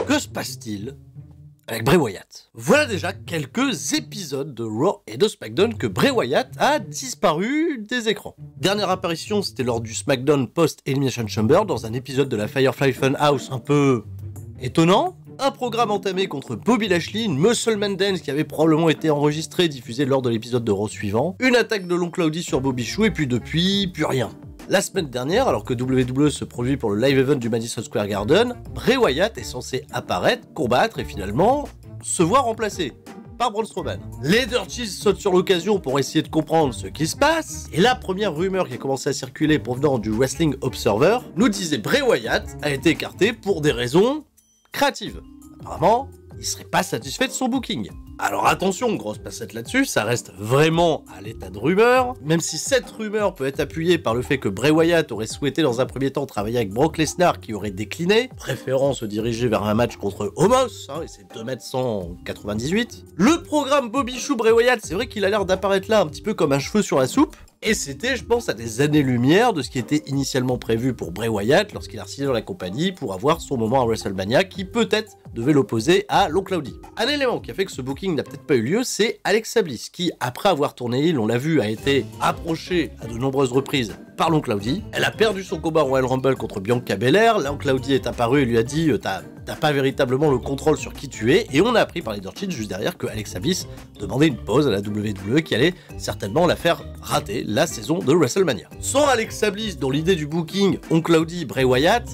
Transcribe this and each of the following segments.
Que se passe-t-il avec Bray Wyatt? Voilà déjà quelques épisodes de Raw et de SmackDown que Bray Wyatt a disparu des écrans. Dernière apparition, c'était lors du SmackDown post-Elimination Chamber, dans un épisode de la Firefly Funhouse un peu étonnant. Un programme entamé contre Bobby Lashley, une Muscle Man Dance qui avait probablement été enregistrée et diffusée lors de l'épisode de Raw suivant, une attaque de l'oncle Audi sur Bobby Chou, et puis depuis, plus rien. La semaine dernière, alors que WWE se produit pour le live event du Madison Square Garden, Bray Wyatt est censé apparaître, combattre et finalement se voir remplacé par Braun Strowman. Les Dirties sautent sur l'occasion pour essayer de comprendre ce qui se passe, et la première rumeur qui a commencé à circuler provenant du Wrestling Observer nous disait Bray Wyatt a été écarté pour des raisons créatives. Apparemment, il serait pas satisfait de son booking. Alors attention, grosse passette là-dessus, ça reste vraiment à l'état de rumeur, même si cette rumeur peut être appuyée par le fait que Bray Wyatt aurait souhaité dans un premier temps travailler avec Brock Lesnar qui aurait décliné, préférant se diriger vers un match contre Omos, et c'est 2m198. Le programme Bobby Chou Bray Wyatt, c'est vrai qu'il a l'air d'apparaître là un petit peu comme un cheveu sur la soupe, et c'était, je pense, à des années-lumière de ce qui était initialement prévu pour Bray Wyatt lorsqu'il a signé dans la compagnie pour avoir son moment à WrestleMania qui peut-être devait l'opposer à l'oncle Audi. Un élément qui a fait que ce booking n'a peut-être pas eu lieu, c'est Alexa Bliss qui, après avoir tourné heel, on l'a vu, a été approchée à de nombreuses reprises par l'oncle Audi. Elle a perdu son combat Royal Rumble contre Bianca Belair, l'oncle Audi est apparu et lui a dit t'as pas véritablement le contrôle sur qui tu es, et on a appris par les Dirt Sheets juste derrière que Alexa Bliss demandait une pause à la WWE qui allait certainement la faire rater la saison de WrestleMania. Sans Alexa Bliss, dont l'idée du booking oncle Audi Bray Wyatt,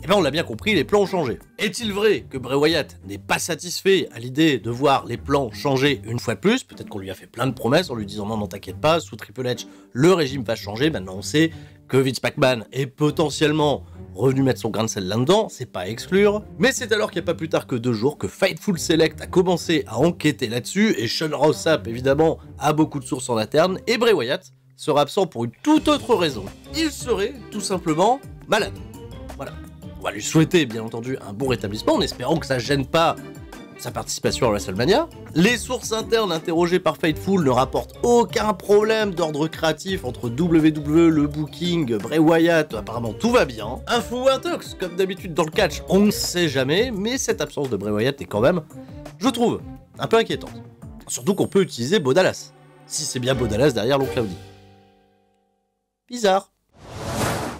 eh ben on l'a bien compris, les plans ont changé. Est-il vrai que Bray Wyatt n'est pas satisfait à l'idée de voir les plans changer une fois de plus? Peut-être qu'on lui a fait plein de promesses en lui disant non t'inquiète pas, sous Triple H le régime va changer. Maintenant on sait que Vince McMahon est potentiellement revenu mettre son grain de sel là-dedans, c'est pas à exclure. Mais c'est alors qu'il n'y a pas plus tard que 2 jours que Fightful Select a commencé à enquêter là-dessus, et Sean Ross Sapp évidemment a beaucoup de sources en interne, et Bray Wyatt sera absent pour une toute autre raison. Il serait tout simplement malade. Voilà. On va lui souhaiter bien entendu un bon rétablissement en espérant que ça gêne pas sa participation à WrestleMania. Les sources internes interrogées par Fightful ne rapportent aucun problème d'ordre créatif entre WWE, le booking, Bray Wyatt, apparemment tout va bien. Info ou intox, comme d'habitude dans le catch, on ne sait jamais, mais cette absence de Bray Wyatt est quand même, je trouve, un peu inquiétante. Surtout qu'on peut utiliser Bo Dallas, si c'est bien Bo Dallas derrière l'oncle Audi. Bizarre.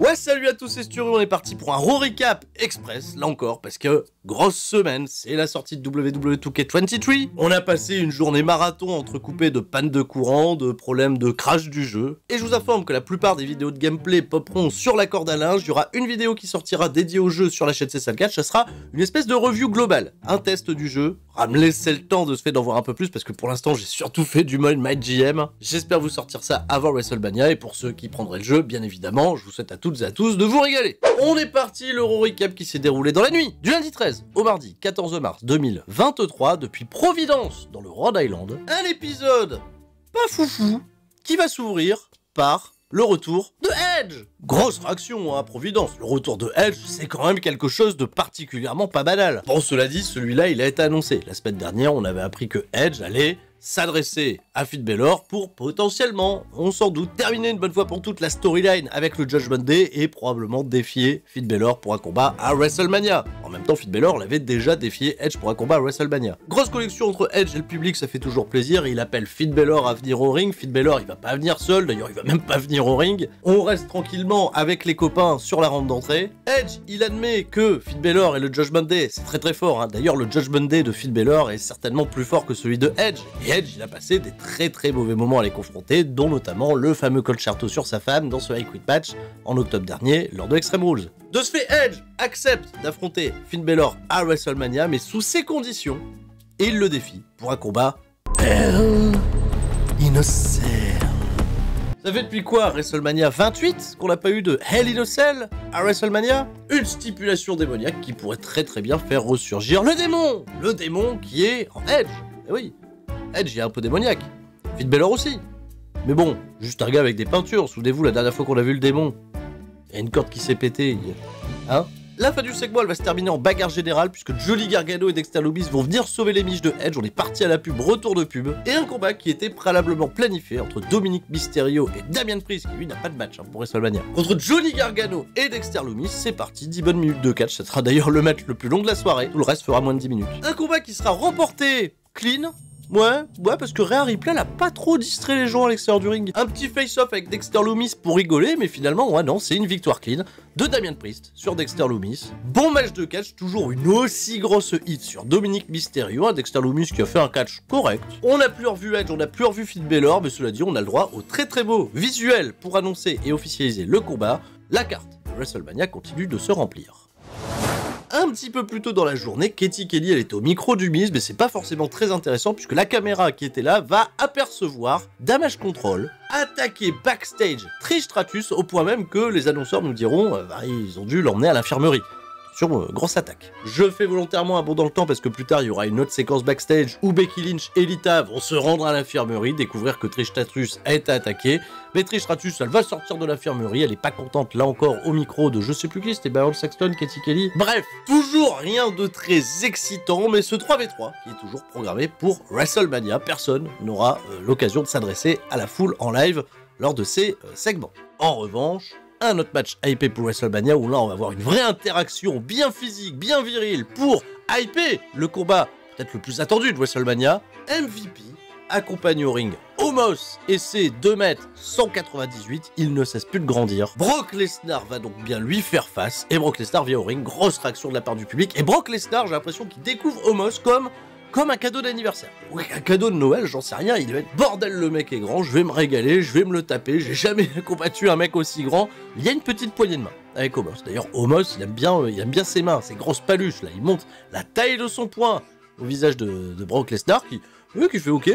Ouais, salut à tous, c'est Sturu, on est parti pour un Raw Recap Express, là encore, parce que grosse semaine, c'est la sortie de WWE 2K23. On a passé une journée marathon entrecoupée de pannes de courant, de problèmes de crash du jeu, et je vous informe que la plupart des vidéos de gameplay popperont sur la corde à linge. Il y aura une vidéo qui sortira dédiée au jeu sur la chaîne C'est ça le catch, ça sera une espèce de review globale, un test du jeu. À me laisser le temps de se faire d'en voir un peu plus, parce que pour l'instant j'ai surtout fait du mode MyGM. J'espère vous sortir ça avant WrestleMania, et pour ceux qui prendraient le jeu, bien évidemment, je vous souhaite à toutes et à tous de vous régaler. On est parti, le Raw Recap qui s'est déroulé dans la nuit du lundi 13 au mardi 14 mars 2023 depuis Providence dans le Rhode Island. Un épisode pas foufou qui va s'ouvrir par le retour de Edge. Grosse réaction à Providence. Le retour de Edge, c'est quand même quelque chose de particulièrement pas banal. Bon, cela dit, celui-là, il a été annoncé. La semaine dernière, on avait appris que Edge allait s'adresser à Finn Balor pour potentiellement, on s'en doute, terminer une bonne fois pour toutes la storyline avec le Judgment Day et probablement défier Finn Balor pour un combat à WrestleMania. En même temps, Finn Balor l'avait déjà défié Edge pour un combat à WrestleMania. Grosse connexion entre Edge et le public, ça fait toujours plaisir. Il appelle Finn Balor à venir au ring. Finn Balor, il va pas venir seul, d'ailleurs il va même pas venir au ring. On reste tranquillement avec les copains sur la rampe d'entrée. Edge, il admet que Finn Balor et le Judgment Day, c'est très très fort, hein. D'ailleurs le Judgment Day de Finn Balor est certainement plus fort que celui de Edge. Et Edge, il a passé des très très mauvais moments à les confronter, dont notamment le fameux Concerto sur sa femme dans ce I Quit match en octobre dernier lors de Extreme Rules. De ce fait, Edge accepte d'affronter Finn Balor à WrestleMania, mais sous ces conditions, et il le défie pour un combat Hell in a Cell. Ça fait depuis quoi, WrestleMania 28, qu'on n'a pas eu de Hell in a Cell à WrestleMania? Une stipulation démoniaque qui pourrait très très bien faire ressurgir le démon! Le démon qui est en Edge. Eh oui, Edge, il est un peu démoniaque. Finn Balor aussi. Mais bon, juste un gars avec des peintures. Souvenez-vous, la dernière fois qu'on a vu le démon, il y a une corde qui s'est pétée. Hein? La fin du segment, elle va se terminer en bagarre générale, puisque Johnny Gargano et Dexter Lumis vont venir sauver les miches de Edge. On est parti à la pub, retour de pub, et un combat qui était préalablement planifié entre Dominic Mysterio et Damian Priest, qui lui n'a pas de match pour WrestleMania, contre Johnny Gargano et Dexter Lumis. C'est parti, 10 bonnes minutes de catch, ça sera d'ailleurs le match le plus long de la soirée, tout le reste fera moins de 10 minutes. Un combat qui sera remporté clean. Ouais, parce que Rhea Ripley n'a pas trop distrait les gens à l'extérieur du ring. Un petit face-off avec Dexter Lumis pour rigoler, mais finalement, ouais, non, c'est une victoire clean de Damian Priest sur Dexter Lumis. Bon match de catch, toujours une aussi grosse hit sur Dominic Mysterio, un Dexter Lumis qui a fait un catch correct. On n'a plus revu Edge, on n'a plus revu Finn Balor, mais cela dit, on a le droit au très très beau visuel pour annoncer et officialiser le combat. La carte de WrestleMania continue de se remplir. Un petit peu plus tôt dans la journée, Katie Kelly elle était au micro du Miz, mais c'est pas forcément très intéressant puisque la caméra qui était là va apercevoir Damage Control attaquer backstage Trish Stratus au point même que les annonceurs nous diront ils ont dû l'emmener à l'infirmerie. Sur grosse attaque. Je fais volontairement un bond dans le temps parce que plus tard il y aura une autre séquence backstage où Becky Lynch et Lita vont se rendre à l'infirmerie, découvrir que Trish Stratus a été attaquée. Mais Trish Stratus elle va sortir de l'infirmerie, elle est pas contente là encore au micro de je sais plus qui, c'était Byron Saxton, Katie Kelly. Bref, toujours rien de très excitant, mais ce 3v3 qui est toujours programmé pour WrestleMania, personne n'aura l'occasion de s'adresser à la foule en live lors de ces segments. En revanche, un autre match hypé pour WrestleMania où là on va avoir une vraie interaction bien physique, bien virile pour hyper le combat peut-être le plus attendu de WrestleMania. MVP accompagne au ring Omos et ses 2 mètres 198, il ne cesse plus de grandir. Brock Lesnar va donc bien lui faire face et Brock Lesnar vient au ring, grosse réaction de la part du public et Brock Lesnar j'ai l'impression qu'il découvre Omos comme un cadeau d'anniversaire. Oui, un cadeau de Noël, j'en sais rien, il va être bordel le mec est grand, je vais me régaler, je vais me le taper, j'ai jamais combattu un mec aussi grand. Il y a une petite poignée de main avec Omos. D'ailleurs, Omos, il aime bien ses mains, ses grosses paluches, là, il monte la taille de son poing au visage de Brock Lesnar qui fait ok,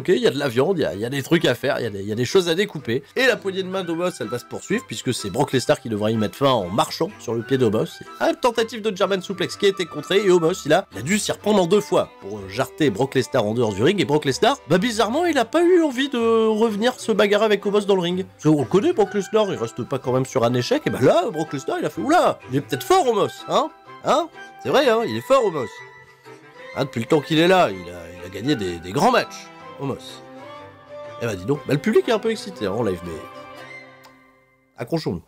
il y a de la viande, il y a des trucs à faire, il y a des choses à découper. Et la poignée de main d'Omos, elle va se poursuivre, puisque c'est Brock Lesnar qui devra y mettre fin en marchant sur le pied d'Omos. Une tentative de German suplex qui a été contrée, et Omos, il a dû s'y reprendre en 2 fois pour jarter Brock Lesnar en dehors du ring, et Brock Lesnar, bizarrement, il a pas eu envie de revenir se bagarrer avec Omos dans le ring. Parce qu'on le connaît, Brock Lesnar, il reste pas quand même sur un échec, et là, Brock Lesnar, il a fait, oula, il est peut-être fort, Omos, hein. C'est vrai, hein, il est fort, Omos. Depuis le temps qu'il est là, il a gagné des grands matchs, Omos. Eh dis donc, le public est un peu excité en live, mais accrochons-nous.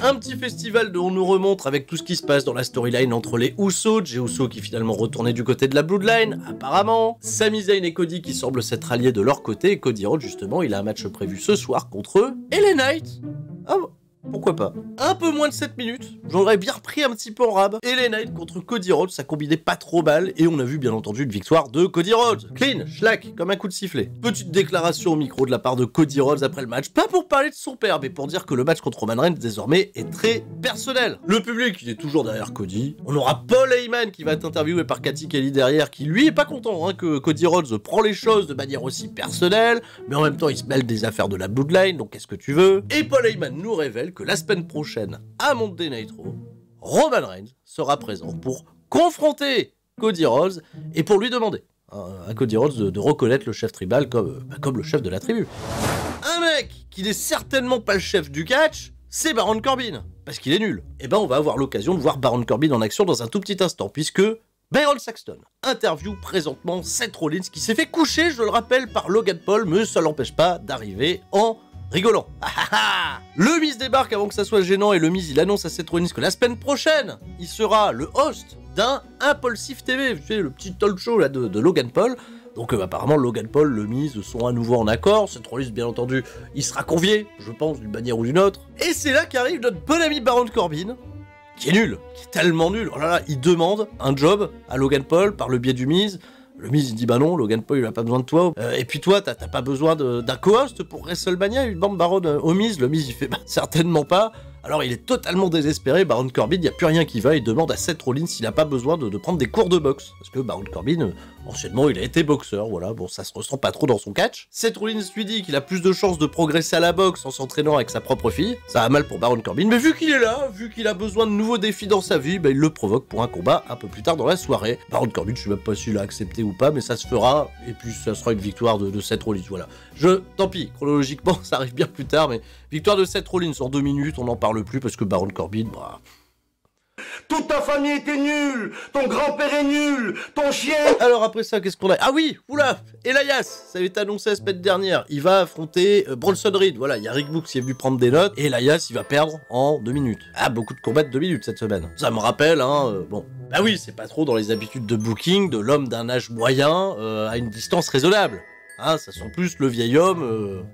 Un petit festival où on nous remontre avec tout ce qui se passe dans la storyline entre les Usos, Jey Uso qui finalement retournait du côté de la Bloodline, apparemment, Sami Zayn et Cody qui semblent s'être alliés de leur côté, et Cody Rhodes justement, il a un match prévu ce soir contre eux, et les Knights. Pourquoi pas. Un peu moins de 7 minutes, j'aurais bien repris un petit peu en rab. Et les Knights contre Cody Rhodes, ça combinait pas trop mal, et on a vu bien entendu une victoire de Cody Rhodes. Clean, schlack, comme un coup de sifflet. Petite déclaration au micro de la part de Cody Rhodes après le match, pas pour parler de son père, mais pour dire que le match contre Roman Reigns désormais est très personnel. Le public, il est toujours derrière Cody. On aura Paul Heyman qui va être interviewé par Katie Kelly derrière, qui lui est pas content que Cody Rhodes prend les choses de manière aussi personnelle, mais en même temps il se mêle des affaires de la Bloodline, donc qu'est-ce que tu veux. Et Paul Heyman nous révèle que la semaine prochaine, à Monday Night Raw, Roman Reigns sera présent pour confronter Cody Rhodes et pour lui demander à Cody Rhodes de reconnaître le chef tribal comme le chef de la tribu. Un mec qui n'est certainement pas le chef du catch, c'est Baron Corbin, parce qu'il est nul. Et on va avoir l'occasion de voir Baron Corbin en action dans un tout petit instant, puisque Byron Saxton interview présentement Seth Rollins qui s'est fait coucher, je le rappelle, par Logan Paul, mais ça l'empêche pas d'arriver en rigolant. Le Miz débarque avant que ça soit gênant et le Miz il annonce à Seth Rollins que la semaine prochaine il sera le host d'un Impulsive TV, tu sais, le petit talk show là de Logan Paul. Donc apparemment Logan Paul, le Miz sont à nouveau en accord. Seth Rollins bien entendu il sera convié, je pense, d'une manière ou d'une autre. Et c'est là qu'arrive notre bon ami Baron Corbin, qui est nul, qui est tellement nul. Oh là là, il demande un job à Logan Paul par le biais du Miz. Le Miz il dit non, Logan Paul il a pas besoin de toi. Et puis toi t'as pas besoin d'un co-host pour WrestleMania, il demande Baron au Miz. Le Miz il fait certainement pas. Alors il est totalement désespéré, Baron Corbin, il n'y a plus rien qui va, il demande à Seth Rollins s'il n'a pas besoin de prendre des cours de boxe. Parce que Baron Corbin, anciennement il a été boxeur, voilà, bon ça se ressent pas trop dans son catch. Seth Rollins lui dit qu'il a plus de chances de progresser à la boxe en s'entraînant avec sa propre fille. Ça va mal pour Baron Corbin, mais vu qu'il est là, vu qu'il a besoin de nouveaux défis dans sa vie, il le provoque pour un combat un peu plus tard dans la soirée. Baron Corbin, je sais même pas s'il a accepté ou pas, mais ça se fera, et puis ça sera une victoire de Seth Rollins, voilà. Tant pis, chronologiquement ça arrive bien plus tard, mais victoire de Seth Rollins en 2 minutes, on n'en parle plus parce que Baron Corbin, Toute ta famille était nulle. Ton grand-père est nul. Ton chien... Alors après ça, qu'est-ce qu'on a? Ah oui, oula, Elias, ça avait été annoncé la semaine dernière. Il va affronter Bronson Reed. Voilà, il y a Rick Books qui est venu prendre des notes. Et Elias, il va perdre en 2 minutes. Ah, beaucoup de combats de 2 minutes cette semaine. Ça me rappelle, hein, bon... Bah oui, c'est pas trop dans les habitudes de booking de l'homme d'un âge moyen à une distance raisonnable. Hein, ça sent plus le vieil homme...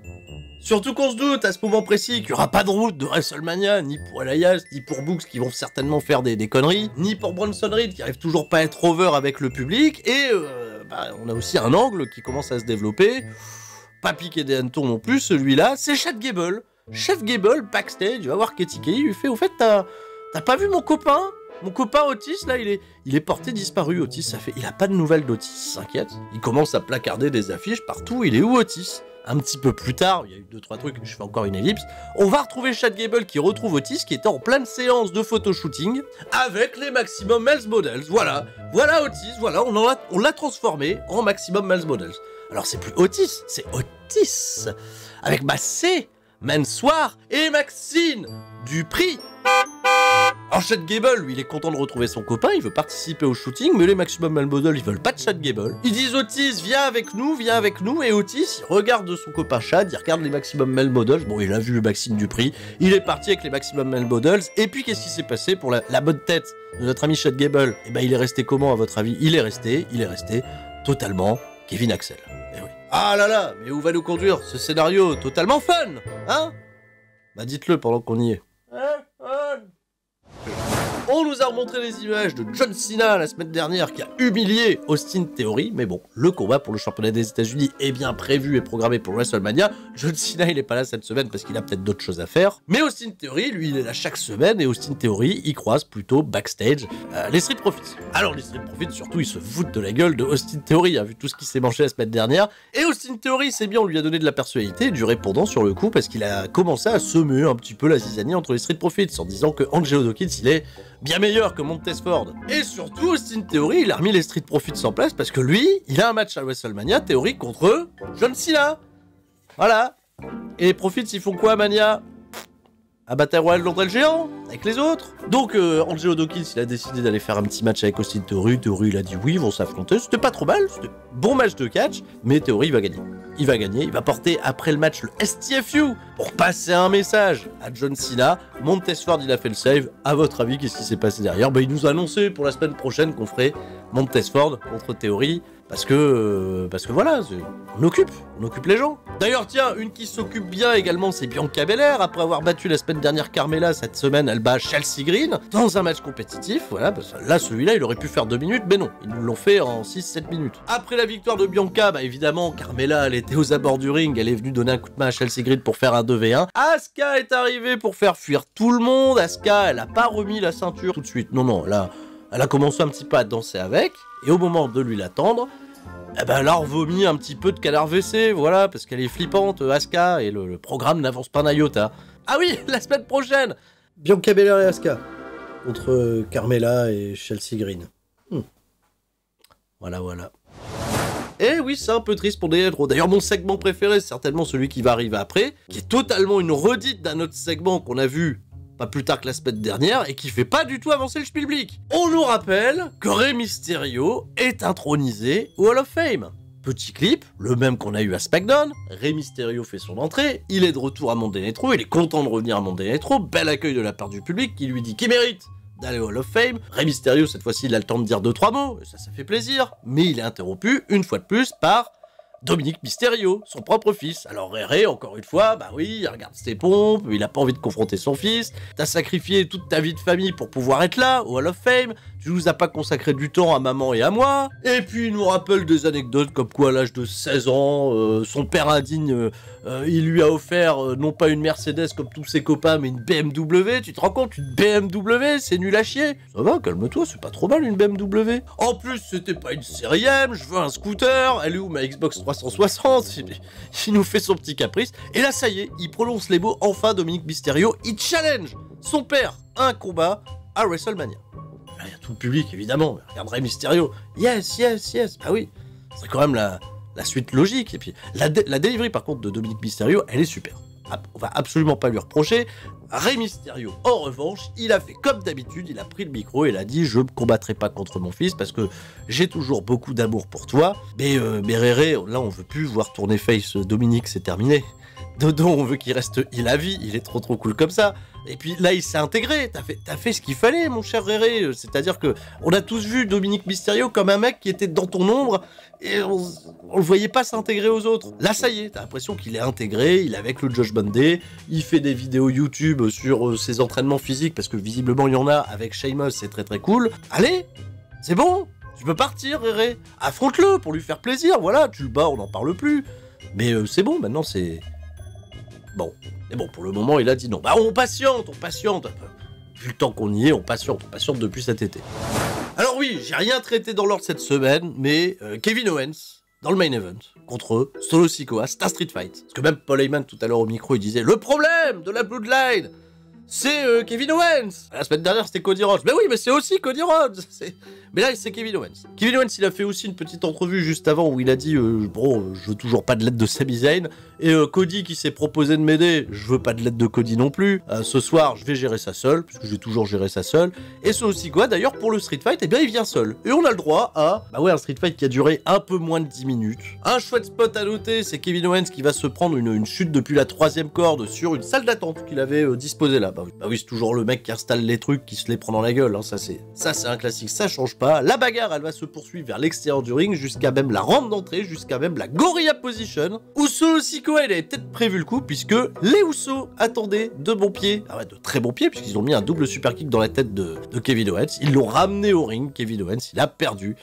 Surtout qu'on se doute à ce moment précis qu'il n'y aura pas de route de WrestleMania, ni pour Elias, ni pour Books qui vont certainement faire des conneries, ni pour Bronson Reed qui arrive toujours pas à être over avec le public, et bah, on a aussi un angle qui commence à se développer, pas piqué des hannetons non plus, celui-là, c'est Chad Gable. Chef Gable, backstage, va voir Katie Kelly, lui fait, au fait, t'as pas vu mon copain? Mon copain Otis, là, il est porté disparu, Otis, ça fait... Il a pas de nouvelles d'Otis, il s'inquiète. Il commence à placarder des affiches partout, il est où Otis? Un petit peu plus tard, il y a eu 2-3 trucs, je fais encore une ellipse, on va retrouver Chad Gable qui retrouve Otis, qui était en pleine séance de photoshooting, avec les Maximum Male Models, voilà. Voilà Otis, voilà, on l'a transformé en Maximum Male Models. Alors c'est plus Otis, c'est Otis, avec Massé, Mansoir et Maxine Dupri. Alors Chad Gable, lui, il est content de retrouver son copain, il veut participer au shooting, mais les Maximum Male Models, ils veulent pas de Chad Gable. Ils disent Otis, viens avec nous, et Otis, il regarde son copain Chad, il regarde les Maximum Male Models, bon, il a vu Maxime Dupri, il est parti avec les Maximum Male Models, et puis qu'est-ce qui s'est passé pour la bonne tête de notre ami Chad Gable? Eh ben, il est resté comment, à votre avis? Il est resté totalement Kevin Axel. Eh oui. Ah là là, mais où va nous conduire ce scénario totalement fun, hein? Bah dites-le pendant qu'on y est. On nous a remontré les images de John Cena la semaine dernière qui a humilié Austin Theory, mais bon, le combat pour le championnat des États-Unis est bien prévu et programmé pour WrestleMania. John Cena, il est pas là cette semaine parce qu'il a peut-être d'autres choses à faire. Mais Austin Theory, lui, il est là chaque semaine et Austin Theory, il croise plutôt backstage les Street Profits. Alors les Street Profits, surtout, ils se foutent de la gueule de Austin Theory, vu tout ce qui s'est mangé la semaine dernière. Et Austin Theory, c'est bien, on lui a donné de la personnalité, du répondant sur le coup, parce qu'il a commencé à semer un petit peu la zizanie entre les Street Profits, en disant que Angelo Dawkins, il est bien meilleur que Montez Ford. Et surtout, Austin Theory, il a remis les Street Profits en place parce que lui, il a un match à WrestleMania, Theory contre John Cena. Voilà. Et les Profits, ils font quoi, Mania? Un Battle Royale d'André le Géant, avec les autres. Donc, Angelo Dawkins, il a décidé d'aller faire un petit match avec Austin Theory. Theory, il a dit oui, ils vont s'affronter. C'était pas trop mal, c'était bon match de catch, mais Theory, il va gagner. Il va gagner, il va porter après le match le STFU pour passer un message à John Cena. Montez Ford, il a fait le save. À votre avis, qu'est-ce qui s'est passé derrière? Bah, il nous a annoncé pour la semaine prochaine qu'on ferait Montez Ford contre Theory. Parce que voilà, on occupe les gens. D'ailleurs, tiens, une qui s'occupe bien également, c'est Bianca Belair. Après avoir battu la semaine dernière Carmella, cette semaine, elle bat Chelsea Green dans un match compétitif. Voilà, parce que là, celui-là, il aurait pu faire 2 minutes, mais non, ils nous l'ont fait en 6-7 minutes. Après la victoire de Bianca, bah évidemment, Carmella, elle était aux abords du ring, elle est venue donner un coup de main à Chelsea Green pour faire un 2v1. Asuka est arrivée pour faire fuir tout le monde. Asuka, elle a pas remis la ceinture tout de suite. Non, là... Elle a commencé un petit peu à danser avec, et au moment de lui l'attendre, eh ben elle a revomi un petit peu de canard WC, voilà, parce qu'elle est flippante, Asuka, et le programme n'avance pas d'un iota. Ah oui, la semaine prochaine, Bianca Belair et Asuka, contre Carmella et Chelsea Green. Voilà. Et oui, c'est un peu triste pour des héros. D'ailleurs, mon segment préféré, c'est certainement celui qui va arriver après, qui est totalement une redite d'un autre segment qu'on a vu pas plus tard que la semaine dernière, et qui fait pas du tout avancer le schmilblick. On nous rappelle que Rey Mysterio est intronisé au Hall of Fame. Petit clip, le même qu'on a eu à SmackDown, Rey Mysterio fait son entrée, il est de retour à Monday Nitro, il est content de revenir à Monday Nitro, bel accueil de la part du public qui lui dit qu'il mérite d'aller au Hall of Fame. Rey Mysterio, cette fois-ci, il a le temps de dire 2-3 mots, et ça fait plaisir, mais il est interrompu, une fois de plus, par Dominic Mysterio, son propre fils. Alors Rey, encore une fois, bah oui, il regarde ses pompes, il a pas envie de confronter son fils, t'as sacrifié toute ta vie de famille pour pouvoir être là, au Hall of Fame, tu nous as pas consacré du temps à maman et à moi, et puis il nous rappelle des anecdotes comme quoi à l'âge de 16 ans, son père indigne, il lui a offert non pas une Mercedes comme tous ses copains, mais une BMW, tu te rends compte, une BMW, c'est nul à chier. Ça va, calme-toi, c'est pas trop mal une BMW. En plus, c'était pas une série M, je veux un scooter, elle est où ma Xbox 360? Il nous fait son petit caprice, et là ça y est, il prononce les mots, enfin Dominic Mysterio, il challenge son père à un combat à WrestleMania. Là, il y a tout le public, évidemment, regarde Rey Mysterio, yes, bah oui, c'est quand même la suite logique, et puis la delivery par contre de Dominic Mysterio, elle est super. on va absolument pas lui reprocher. Rey Mysterio, en revanche, il a fait comme d'habitude, il a pris le micro et il a dit « Je ne combattrai pas contre mon fils parce que j'ai toujours beaucoup d'amour pour toi. Mais Réré, là on veut plus voir tourner face Dominique, c'est terminé. Dodo, on veut qu'il reste il à vie, il est trop cool comme ça. Et puis là, il s'est intégré, t'as fait ce qu'il fallait, mon cher Réré. C'est-à-dire que on a tous vu Dominique Mysterio comme un mec qui était dans ton ombre et on le voyait pas s'intégrer aux autres. Là, ça y est, t'as l'impression qu'il est intégré, il est avec le Judgment Day, il fait des vidéos YouTube sur ses entraînements physiques parce que visiblement il y en a avec Sheamus, c'est très cool. Allez, c'est bon, tu peux partir, Réré. Affronte-le pour lui faire plaisir, voilà, tu le bats, on n'en parle plus. Mais c'est bon, maintenant c'est... Bon, mais bon, pour le moment, il a dit non. Bah, on patiente. Vu le temps qu'on y est, on patiente depuis cet été. Alors oui, j'ai rien traité dans l'ordre cette semaine, mais Kevin Owens, dans le main event, contre Solo Sikoa, c'est un street fight. Parce que même Paul Heyman, tout à l'heure au micro, il disait « Le problème de la Bloodline, c'est Kevin Owens !» La semaine dernière, c'était Cody Rhodes. Mais oui, mais c'est aussi Cody Rhodes. Mais là, c'est Kevin Owens. Kevin Owens, il a fait aussi une petite entrevue juste avant où il a dit bon, je veux toujours pas de l'aide de Sami Zayn. Et Cody qui s'est proposé de m'aider, je veux pas de l'aide de Cody non plus. Ce soir, je vais gérer ça seul, puisque j'ai toujours géré ça seul. Et Solo Sikoa, d'ailleurs, pour le street fight, eh bien, il vient seul. Et on a le droit à, un street fight qui a duré un peu moins de 10 minutes. Un chouette spot à noter, c'est Kevin Owens qui va se prendre une chute depuis la 3e corde sur une salle d'attente qu'il avait disposée là. Bah oui, c'est toujours le mec qui installe les trucs, qui se les prend dans la gueule. Hein. Ça, c'est un classique, ça change pas. La bagarre, elle va se poursuivre vers l'extérieur du ring, jusqu'à même la rampe d'entrée, jusqu'à même la Gorilla Position, où Solo Sikoa, il avait peut-être prévu le coup, puisque les Usos attendaient de bons pieds, de très bons pieds, puisqu'ils ont mis un double super kick dans la tête de Kevin Owens, ils l'ont ramené au ring, Kevin Owens, il a perdu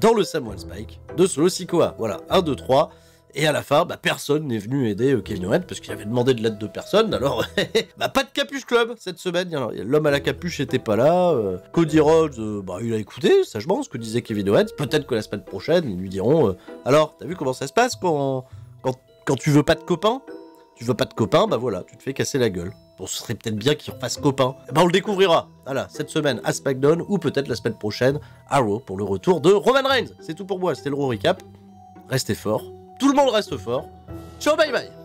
dans le Samoan Spike de Solo Sikoa, voilà, 1, 2, 3, et à la fin, personne n'est venu aider Kevin Owens, parce qu'il avait demandé de l'aide de personne, alors, pas de Capuche Club cette semaine, l'homme à la capuche était pas là, Cody Rhodes, il a écouté, sagement, ce que disait Kevin Owens, peut-être que la semaine prochaine, ils lui diront, alors, t'as vu comment ça se passe quand tu veux pas de copains? Tu veux pas de copains, voilà, tu te fais casser la gueule. Bon, ce serait peut-être bien qu'il refasse copain. On le découvrira, voilà, cette semaine à SmackDown, ou peut-être la semaine prochaine à Raw, pour le retour de Roman Reigns. C'est tout pour moi, c'était le Raw Recap. Restez forts. Tout le monde reste fort. Ciao, bye bye.